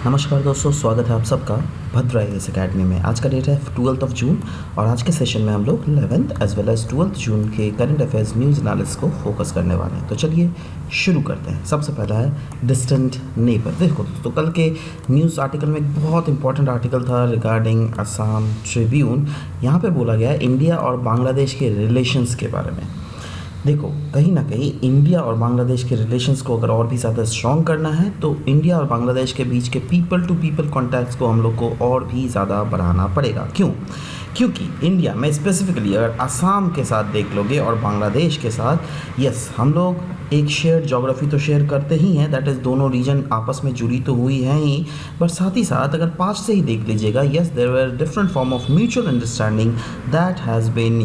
नमस्कार दोस्तों, स्वागत है आप सबका भद्रा आईएएस अकेडमी में। आज का डेट है 12 जून और आज के सेशन में हम लोग 11th as well as 12th जून के करंट अफेयर्स न्यूज़ एनालिसिस को फोकस करने वाले हैं। तो चलिए शुरू करते हैं। सबसे पहला है डिस्टेंट नेबर। देखो दोस्तों, कल के न्यूज़ आर्टिकल में एक बहुत इंपॉर्टेंट आर्टिकल था रिगार्डिंग असम ट्रिब्यून। यहाँ पे बोला गया है इंडिया और बांग्लादेश के रिलेशंस के बारे में। देखो, कहीं ना कहीं इंडिया और बांग्लादेश के रिलेशंस को अगर और भी ज़्यादा स्ट्रॉन्ग करना है तो इंडिया और बांग्लादेश के बीच के पीपल टू पीपल कॉन्टैक्ट्स को हम लोग को और भी ज़्यादा बढ़ाना पड़ेगा। क्यों? क्योंकि इंडिया में स्पेसिफिकली अगर असम के साथ देख लोगे और बांग्लादेश के साथ, यस, हम लोग एक शेयर जोग्राफी तो शेयर करते ही हैं, दैट इज़ दोनों रीजन आपस में जुड़ी तो हुई हैं ही, बट साथ ही साथ अगर पास्ट से ही देख लीजिएगा, yes, there were different form of mutual understanding that has been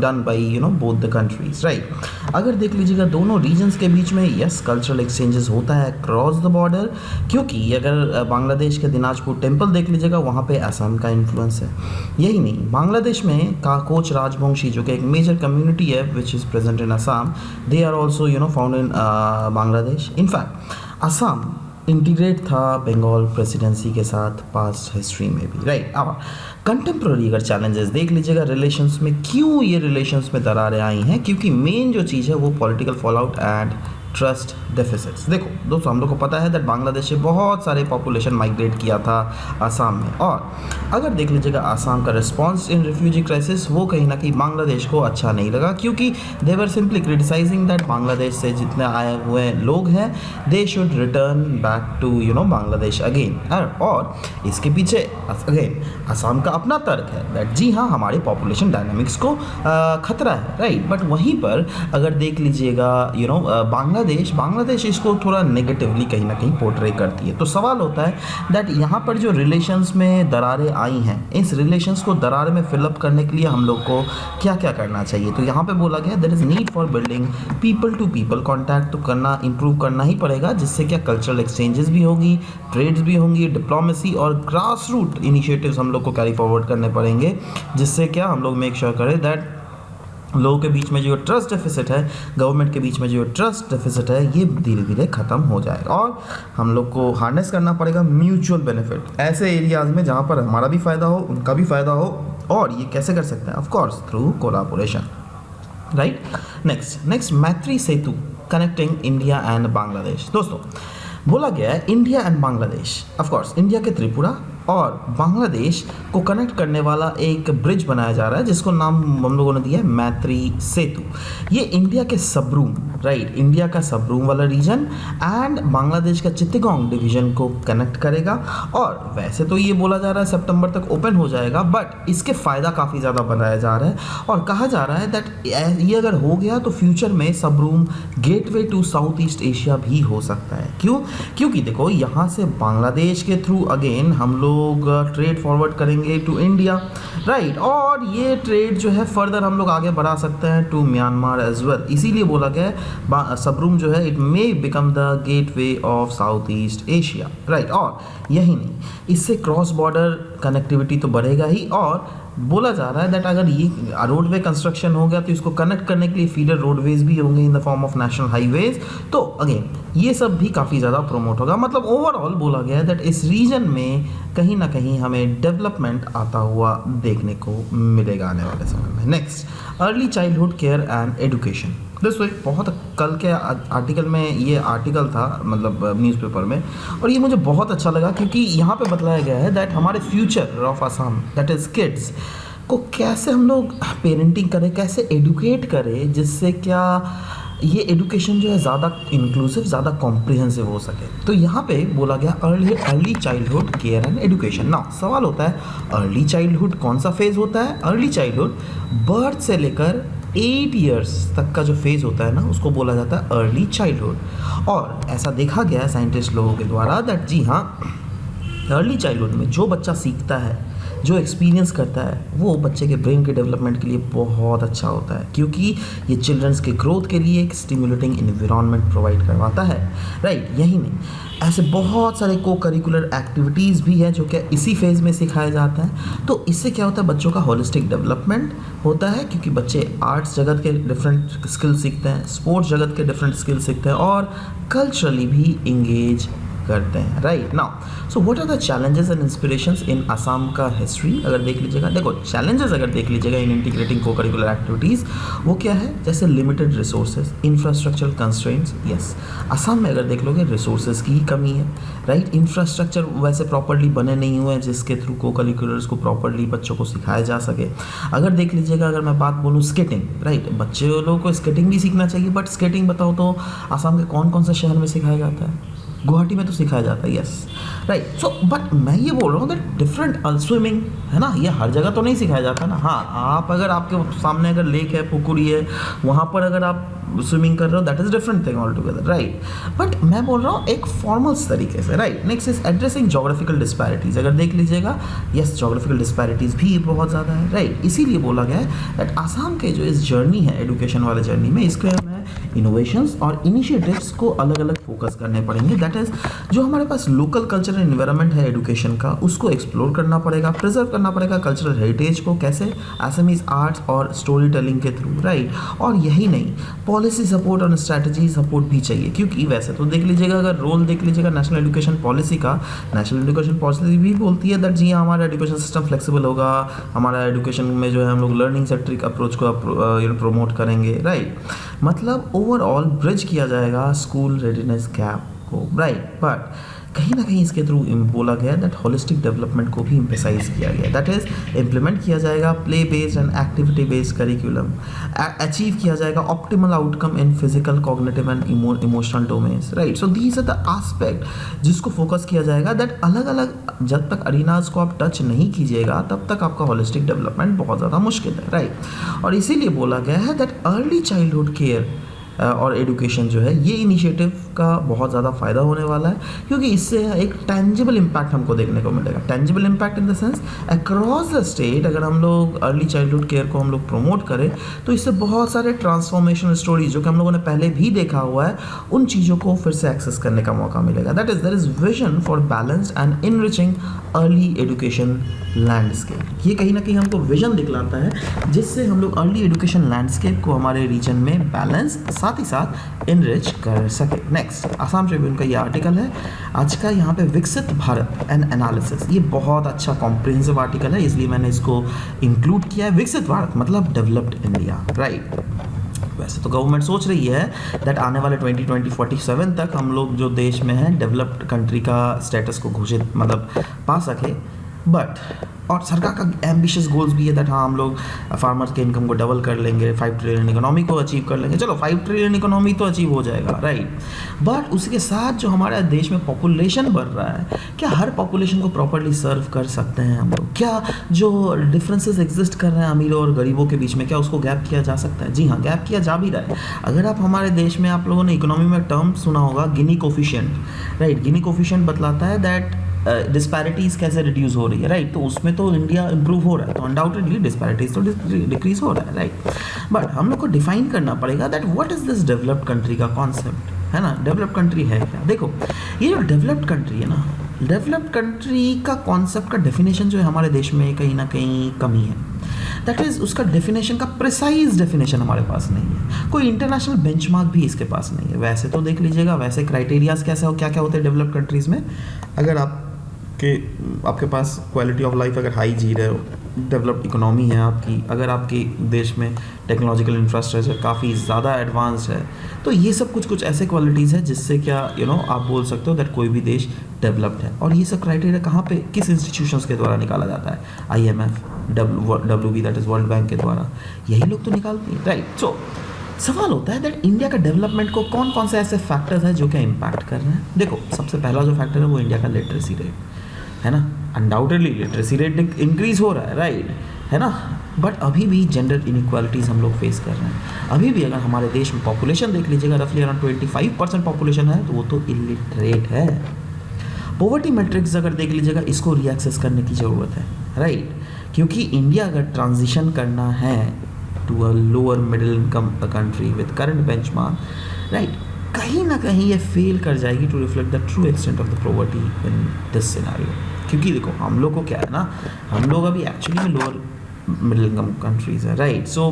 done by both the countries, right. अगर देख लीजिएगा दोनों रीजन्स के बीच में, यस, कल्चरल एक्सचेंजेस होता है क्रॉस द बॉर्डर, क्योंकि अगर बांग्लादेश के दिनाजपुर टेम्पल देख लीजिएगा वहाँ पे असम का इन्फ्लुएंस है। यही नहीं, बांग्लादेश में काकोच राजवंशी जो कि एक मेजर कम्युनिटी है which is present in Assam, they are also found in Bangladesh. In fact Assam integrate था बंगाल प्रेसिडेंसी के साथ पास्ट हिस्ट्री में भी, राइट। अब कंटेम्प्रेरी अगर चैलेंजेस देख लीजिएगा रिलेशंस में, क्यों ये रिलेशंस में दरारें आई हैं? क्योंकि मेन जो चीज़ है वो political fallout and trust deficits. देखो दोस्तों, हम लोग को पता है दैट बांग्लादेश से बहुत सारे पॉपुलेशन माइग्रेट किया था असम में, और अगर देख लीजिएगा असम का रिस्पांस इन रिफ्यूजी क्राइसिस वो कहीं ना कहीं बांग्लादेश को अच्छा नहीं लगा, क्योंकि they were simply criticising that Bangladesh से जितने आए हुए लोग हैं they should return back to Bangladesh again. और इसके पीछे अगेन असम का अपना तर्क है दैट जी हाँ, हमारे पॉपुलेशन डायनामिक्स को खतरा है, राइट। बट वहीं पर अगर देख लीजिएगा बांग्लादेश इसको थोड़ा नेगेटिवली कहीं ना कहीं पोर्ट्रे करती है। तो सवाल होता है दैट यहाँ पर जो रिलेशंस में दरारें आई हैं, इस रिलेशंस को दरार में फिलअप करने के लिए हम लोग को क्या क्या करना चाहिए? तो यहाँ पे बोला गया there is need for building people to people contact. तो करना इंप्रूव करना ही पड़ेगा, जिससे क्या कल्चरल एक्सचेंजेस भी होगी, ट्रेड्स भी होंगी, डिप्लोमेसी और ग्रास रूट इनिशिएटिव्स हम लोग को कैरी फॉरवर्ड करने पड़ेंगे, जिससे क्या हम लोग मेक श्योर करें दैट लोगों के बीच में जो ट्रस्ट डेफिसिट है, गवर्नमेंट के बीच में जो ट्रस्ट डेफिसिट है, ये धीरे धीरे ख़त्म हो जाएगा। और हम लोग को हार्नेस करना पड़ेगा म्यूचुअल बेनिफिट ऐसे एरियाज़ में जहाँ पर हमारा भी फ़ायदा हो, उनका भी फ़ायदा हो। और ये कैसे कर सकते हैं? Of course through collaboration, right. Next Maitri Setu connecting India and Bangladesh. दोस्तों, बोला गया है India and Bangladesh, of course India के त्रिपुरा और बांग्लादेश को कनेक्ट करने वाला एक ब्रिज बनाया जा रहा है, जिसको नाम हम लोगों ने दिया है मैत्री सेतु। ये इंडिया के सबरूम, राइट, इंडिया का सबरूम वाला रीजन एंड बांग्लादेश का चित्तगोंग डिवीजन को कनेक्ट करेगा। और वैसे तो ये बोला जा रहा है सितंबर तक ओपन हो जाएगा, बट इसके फ़ायदा काफ़ी ज़्यादा बनाया जा रहा है और कहा जा रहा है दैट ये अगर हो गया तो फ्यूचर में Sabroom gateway to South East Asia भी हो सकता है। क्यों? क्योंकि देखो, यहाँ से बांग्लादेश के थ्रू अगेन हम लोग ट्रेड फॉरवर्ड करेंगे टू इंडिया, राइट। और ये ट्रेड जो है फर्दर हम लोग आगे बढ़ा सकते हैं टू म्यांमार एज वेल। इसीलिए बोला गया है सबरूम जो है it may become the gateway of south East Asia, right. और यही नहीं, इससे क्रॉस बॉर्डर कनेक्टिविटी तो बढ़ेगा ही, और बोला जा रहा है दैट अगर ये रोडवे कंस्ट्रक्शन हो गया तो इसको कनेक्ट करने के लिए फीडर रोडवेज भी होंगे in the form of national highways. तो अगेन ये सब भी काफ़ी ज़्यादा प्रमोट होगा। मतलब ओवरऑल बोला गया है दैट इस रीजन में कहीं ना कहीं हमें डेवलपमेंट आता हुआ देखने को मिलेगा आने वाले समय में। Next, early childhood care and education. दोस्तों, एक बहुत कल के आर्टिकल में ये आर्टिकल था, मतलब न्यूज़पेपर में, और ये मुझे बहुत अच्छा लगा क्योंकि यहाँ पे बतलाया गया है दैट हमारे future of Assam that is kids को कैसे हम लोग पेरेंटिंग करें, कैसे एडुकेट करें, जिससे क्या ये एडुकेशन जो है ज़्यादा इंक्लूसिव, ज़्यादा कॉम्प्रिहेंसिव हो सके। तो यहाँ पे बोला गया early childhood care and education. ना सवाल होता है अर्ली चाइल्डहुड कौन सा फेज़ होता है? अर्ली चाइल्डहुड बर्थ से लेकर 8 ईयर्स तक का जो फेज़ होता है ना, उसको बोला जाता है अर्ली चाइल्डहुड। और ऐसा देखा गया है साइंटिस्ट लोगों के द्वारा दैट जी हाँ, अर्ली चाइल्डहुड में जो बच्चा सीखता है, जो एक्सपीरियंस करता है, वो बच्चे के ब्रेन के डेवलपमेंट के लिए बहुत अच्छा होता है, क्योंकि ये चिल्ड्रंस के ग्रोथ के लिए एक स्टिमुलेटिंग इन्वायरमेंट प्रोवाइड करवाता है, राइट। यही नहीं, ऐसे बहुत सारे को करिकुलर एक्टिविटीज़ भी हैं जो कि इसी फेज़ में सिखाया जाता है। तो इससे क्या होता है, बच्चों का होलिस्टिक डेवलपमेंट होता है, क्योंकि बच्चे आर्ट्स जगत के डिफरेंट स्किल सीखते हैं, स्पोर्ट्स जगत के डिफरेंट स्किल सीखते हैं और कल्चरली भी इंगेज करते हैं, right. Now so what are the challenges and inspirations in Assam का हिस्ट्री अगर देख लीजिएगा, देखो चैलेंजेस अगर देख लीजिएगा इन इंटीग्रेटिंग को करिकुलर एक्टिविटीज़, वो क्या है, जैसे limited resources, infrastructural constraints, yes Assam में अगर देख लोगे रिसोर्सेज की ही कमी है, राइट। इंफ्रास्ट्रक्चर वैसे प्रॉपरली बने नहीं हुए हैं जिसके थ्रू को करिकुलर्स को प्रॉपरली बच्चों को सिखाया जा सके। अगर देख लीजिएगा, अगर मैं बात बोलूँ स्केटिंग, राइट, बच्चे लोगों को स्केटिंग भी सीखना चाहिए, बट स्केटिंग बताओ तो असम के कौन कौन से शहर में सिखाया जाता है, गुवाहाटी में तो सिखाया जाता है, यस, राइट। सो बट मैं ये बोल रहा हूँ दैट डिफरेंट स्विमिंग है ना, ये हर जगह तो नहीं सिखाया जाता ना। हाँ, आप अगर आपके सामने अगर लेक है, पुकुरी है, वहाँ पर अगर आप स्विमिंग कर रहे हो, that is different thing all together, right. But मैं बोल रहा हूँ एक फॉर्मल्स तरीके से, right. Next is addressing geographical disparities, अगर देख लीजिएगा, यस जोग्राफिकल डिस्पैरिटीज भी बहुत ज़्यादा है, राइट। इसीलिए बोला गया है दैट आसाम के जो इस जर्नी है एडुकेशन वाले जर्नी में, इसके हमें इनोवेशंस और इनिशिएटिव्स को अलग अलग फोकस करने पड़ेंगे। दैट इज जो हमारे पास लोकल कल्चरल एनवायरनमेंट है एडुकेशन का, उसको एक्सप्लोर करना पड़ेगा, प्रिजर्व करना पड़ेगा कल्चरल हेरिटेज को, कैसे, असमीज आर्ट्स और स्टोरी टेलिंग के थ्रू, राइट। और यही नहीं, पॉलिसी सपोर्ट और स्ट्रैटेजी सपोर्ट भी चाहिए, क्योंकि वैसे तो देख लीजिएगा, अगर रोल देख लीजिएगा नेशनल एजुकेशन पॉलिसी का, नेशनल एजुकेशन पॉलिसी भी बोलती है दैट जी हमारा एजुकेशन सिस्टम फ्लेक्सिबल होगा, हमारा एजुकेशन में जो है हम लोग लर्निंग सेंट्रिक अप्रोच को प्रमोट करेंगे, राइट। मतलब ओवरऑल ब्रिज किया जाएगा स्कूल रेडीनेस गैप को, राइट। बट कहीं ना कहीं इसके थ्रू बोला गया दैट होलिस्टिक डेवलपमेंट को भी एम्फेसाइज किया गया, दैट इज इम्प्लीमेंट किया जाएगा play based and activity based curriculum, achieve किया जाएगा optimal outcome in physical, cognitive and emotional domains, right. So these are the aspect जिसको फोकस किया जाएगा, दैट अलग अलग जब तक अरीनाज को आप टच नहीं कीजिएगा तब तक आपका होलिस्टिक डेवलपमेंट बहुत ज़्यादा मुश्किल है, राइट। और इसीलिए बोला गया है दैट अर्ली चाइल्डहुड केयर और एडुकेशन जो है, ये इनिशिएटिव का बहुत ज़्यादा फ़ायदा होने वाला है, क्योंकि इससे एक टेंजिबल इम्पैक्ट हमको देखने को मिलेगा। Tangible impact in the sense across the state, अगर हम लोग अर्ली चाइल्डहुड केयर को हम लोग प्रमोट करें तो इससे बहुत सारे ट्रांसफॉर्मेशनल स्टोरीज जो कि हम लोगों ने पहले भी देखा हुआ है, उन चीज़ों को फिर से एक्सेस करने का मौका मिलेगा। That is there is vision for balanced and enriching early education landscape. ये कहीं ना कहीं हमको विजन दिखलाता है जिससे हम लोग अर्ली एडुकेशन लैंडस्केप को हमारे रीजन में बैलेंस साथ ही साथ इनरिच कर सके। नेक्स्ट आसाम ट्रिब्यून का ये आर्टिकल है आज का, यहाँ पे विकसित भारत एंड एनालिसिस, ये बहुत अच्छा कॉम्प्रिहेंसिव आर्टिकल है, इसलिए मैंने इसको इंक्लूड किया है। विकसित भारत मतलब डेवलप्ड इंडिया, राइट। वैसे तो गवर्नमेंट सोच रही है दैट आने वाले 2047 तक हम लोग जो देश में है डेवलप्ड कंट्री का स्टेटस को घोषित मतलब पा सके, बट और सरकार का एम्बिशियस गोल्स भी है दैट हाँ हम लोग फार्मर्स के इनकम को डबल कर लेंगे, 5 ट्रिलियन इकोनॉमी को अचीव कर लेंगे। चलो 5 ट्रिलियन इकोनॉमी तो अचीव हो जाएगा, राइट। बट उसके साथ जो हमारे देश में पॉपुलेशन बढ़ रहा है, क्या हर पॉपुलेशन को प्रॉपरली सर्व कर सकते हैं हम लोग? क्या जो डिफरेंसेस एग्जिस्ट कर रहे हैं अमीरों और गरीबों के बीच में, क्या उसको गैप किया जा सकता है? जी हाँ, गैप किया जा भी रहा है। अगर आप हमारे देश में, आप लोगों ने इकोनॉमी में टर्म सुना होगा गिनी कोफिशिएंट, राइट। गिनी कोफिशिएंट बतलाता है दैट डिस्पैरिटीज़ कैसे रिड्यूस हो रही है, राइट। तो उसमें तो इंडिया इंप्रूव हो रहा है, तो अनडाउटेडली डिस्पैरिटीज़ तो डिक्रीज हो रहा है, राइट। बट हम लोग को डिफाइन करना पड़ेगा that what is this developed country का कॉन्सेप्ट, है ना। डेवलप्ड कंट्री है क्या? देखो ये जो डेवलप्ड कंट्री है ना, डेवलप्ड कंट्री का कॉन्सेप्ट का डेफिनेशन जो है हमारे देश में कहीं ना कहीं कमी है। दैट इज़ उसका डेफिनेशन का प्रिसाइज डेफिनेशन हमारे पास नहीं है, कोई इंटरनेशनल बेंचमार्क भी इसके पास नहीं है। वैसे तो देख लीजिएगा, वैसे क्राइटेरियाज कैसे हो, क्या क्या होते हैं डेवलप्ड कंट्रीज़ में। अगर आपके पास क्वालिटी ऑफ लाइफ अगर हाई जी रहे हो, डेवलप्ड इकोनॉमी है आपकी, अगर आपके देश में टेक्नोलॉजिकल इंफ्रास्ट्रक्चर काफ़ी ज़्यादा एडवांस्ड है, तो ये सब कुछ ऐसे क्वालिटीज़ है जिससे क्या आप बोल सकते हो दैट कोई भी देश डेवलप्ड है। और ये सब क्राइटेरिया कहाँ पे, किस इंस्टीट्यूशंस के द्वारा निकाला जाता है? IMF, WB that is world bank के द्वारा, यही लोग तो निकालते हैं, राइट। सो सवाल होता है दैट इंडिया का डेवलपमेंट को कौन कौन से ऐसे फैक्टर्स हैं जो क्या इम्पैक्ट कर रहे हैं। देखो सबसे पहला जो फैक्टर है वो इंडिया का लिटरेसी रेट है ना। अनडाउटेडली लिटरेसी रेट इंक्रीज हो रहा है, राइट, है ना। बट अभी भी जेंडर इनइक्वालिटीज़ हम लोग फेस कर रहे हैं। अभी भी अगर हमारे देश में पॉपुलेशन देख लीजिएगा, रफली अराउंड 25% पॉपुलेशन है, तो वो तो इलिटरेट है। पॉवर्टी मैट्रिक्स अगर देख लीजिएगा, इसको रीएक्सेस करने की ज़रूरत है, राइट। क्योंकि इंडिया अगर ट्रांजिशन करना है to a lower middle income country with current benchmark, right, कहीं ना कहीं ये फेल कर जाएगी to reflect the true extent of the poverty in this scenario. क्योंकि देखो हम लोग को क्या है ना, हम लोग अभी एक्चुअली में लोअर मिडिल इनकम कंट्रीज़ है, राइट। सो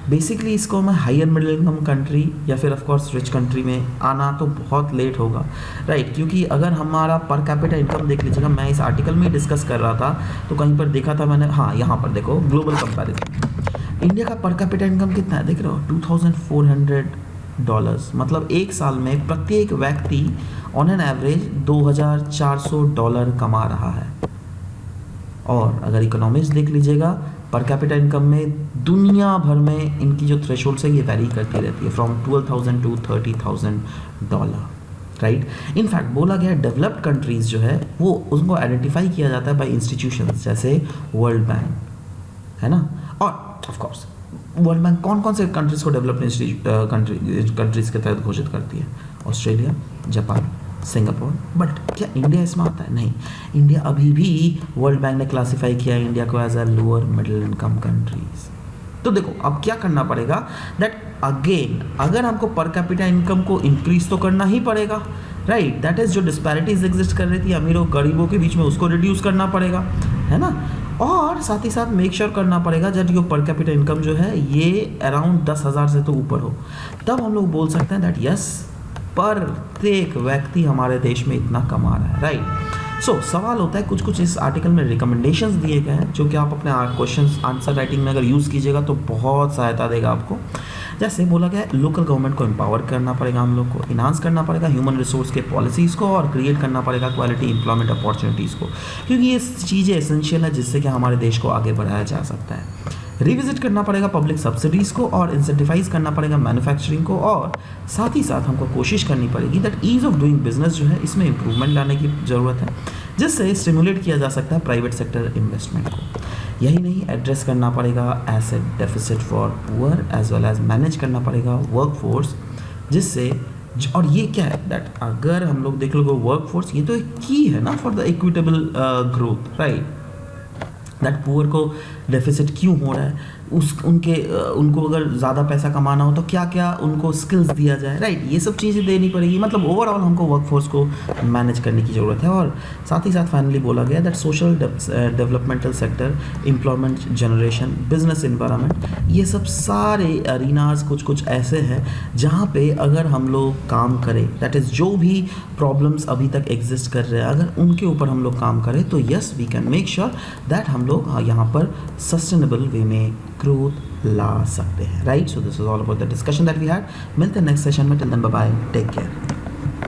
बेसिकली इसको हमें हायर मिडिल इनकम कंट्री या फिर ऑफ कोर्स रिच कंट्री में आना तो बहुत लेट होगा, राइट। क्योंकि अगर हमारा पर कैपिटा इनकम देख लीजिएगा, मैं इस आर्टिकल में डिस्कस कर रहा था तो कहीं पर देखा था मैंने, हाँ यहाँ पर देखो ग्लोबल कंपैरिजन, इंडिया का पर कैपिटा इनकम कितना है देख रहे हो, $2400, मतलब एक साल में प्रत्येक व्यक्ति ऑन एन एवरेज $2400 कमा रहा है। और अगर इकोनॉमिक्स देख लीजिएगा, पर कैपिटा इनकम में दुनिया भर में इनकी जो थ्रेशोल्ड्स है ये वैरी करती रहती है, फ्रॉम $12,000 to $30,000, राइट। इनफैक्ट बोला गया डेवलप्ड कंट्रीज़ जो है वो उनको आइडेंटिफाई किया जाता है बाय इंस्टीट्यूशंस जैसे वर्ल्ड बैंक, है ना। और ऑफ कोर्स वर्ल्ड बैंक कौन कौन से कंट्रीज़ को डेवलप्ड कंट्रीज़ के तहत घोषित करती है, ऑस्ट्रेलिया, जापान, सिंगापुर। बट क्या इंडिया इसमें आता है? नहीं, इंडिया अभी भी वर्ल्ड बैंक ने क्लासिफाई किया है इंडिया को as a lower middle income countries. तो देखो अब क्या करना पड़ेगा, दैट अगेन अगर हमको पर कैपिटा इनकम को इंक्रीज तो करना ही पड़ेगा, राइट। दैट इज जो डिस्पैरिटीज एग्जिस्ट कर रही थी अमीरों गरीबों के बीच में, उसको रिड्यूस करना पड़ेगा, है ना। और साथ ही साथ मेक श्योर करना पड़ेगा जब यो पर कैपिटा इनकम जो है ये अराउंड 10,000 से तो ऊपर हो, तब हम लोग बोल सकते हैं दैट यस प्रत्येक व्यक्ति हमारे देश में इतना कमा रहा है, राइट। सो सवाल होता है, कुछ कुछ इस आर्टिकल में रिकमेंडेशंस दिए गए हैं जो कि आप अपने क्वेश्चंस आंसर राइटिंग में अगर यूज़ कीजिएगा तो बहुत सहायता देगा आपको। जैसे बोला गया है लोकल गवर्नमेंट को एम्पावर करना पड़ेगा, हम लोग को इन्हांस करना पड़ेगा ह्यूमन रिसोर्स के पॉलिसीज़ को, और क्रिएट करना पड़ेगा क्वालिटी एम्प्लॉयमेंट अपॉर्चुनिटीज़ को, क्योंकि ये चीज़ें एसेंशियल है जिससे कि हमारे देश को आगे बढ़ाया जा सकता है। रिविजिट करना पड़ेगा पब्लिक सब्सिडीज़ को और इंसेंटिवाइज करना पड़ेगा मैन्युफैक्चरिंग को, और साथ ही साथ हमको कोशिश करनी पड़ेगी that ease of doing business जो है इसमें इंप्रूवमेंट लाने की ज़रूरत है, जिससे स्टिमुलेट किया जा सकता है प्राइवेट सेक्टर इन्वेस्टमेंट को। यही नहीं, एड्रेस करना पड़ेगा asset deficit for poor as well as manage करना पड़ेगा वर्कफोर्स, जिससे और ये क्या है दैट अगर हम लोग देख लो वर्कफोर्स ये तो एक की है ना for the equitable growth, right. That poor को डेफिसिट क्यों हो रहा है, उनको अगर ज़्यादा पैसा कमाना हो तो क्या क्या उनको स्किल्स दिया जाए, राइट। ये सब चीज़ें देनी पड़ेगी, मतलब ओवरऑल हमको वर्कफोर्स को मैनेज करने की ज़रूरत है। और साथ ही साथ फाइनली बोला गया that social developmental sector, employment generation, business environment, ये सब सारे अरीनाज कुछ कुछ ऐसे हैं जहाँ पे अगर हम लोग काम करें, दैट इज़ जो भी प्रॉब्लम्स अभी तक एग्जिस्ट कर रहे हैं अगर उनके ऊपर हम लोग काम करें तो yes we can make sure that हम लोग यहाँ पर सस्टेनेबल वे में ग्रोथ ला सकते हैं, right. So this is all about the discussion that we had. मिलते हैं नेक्स्ट सेशन में, till then bye bye, take care.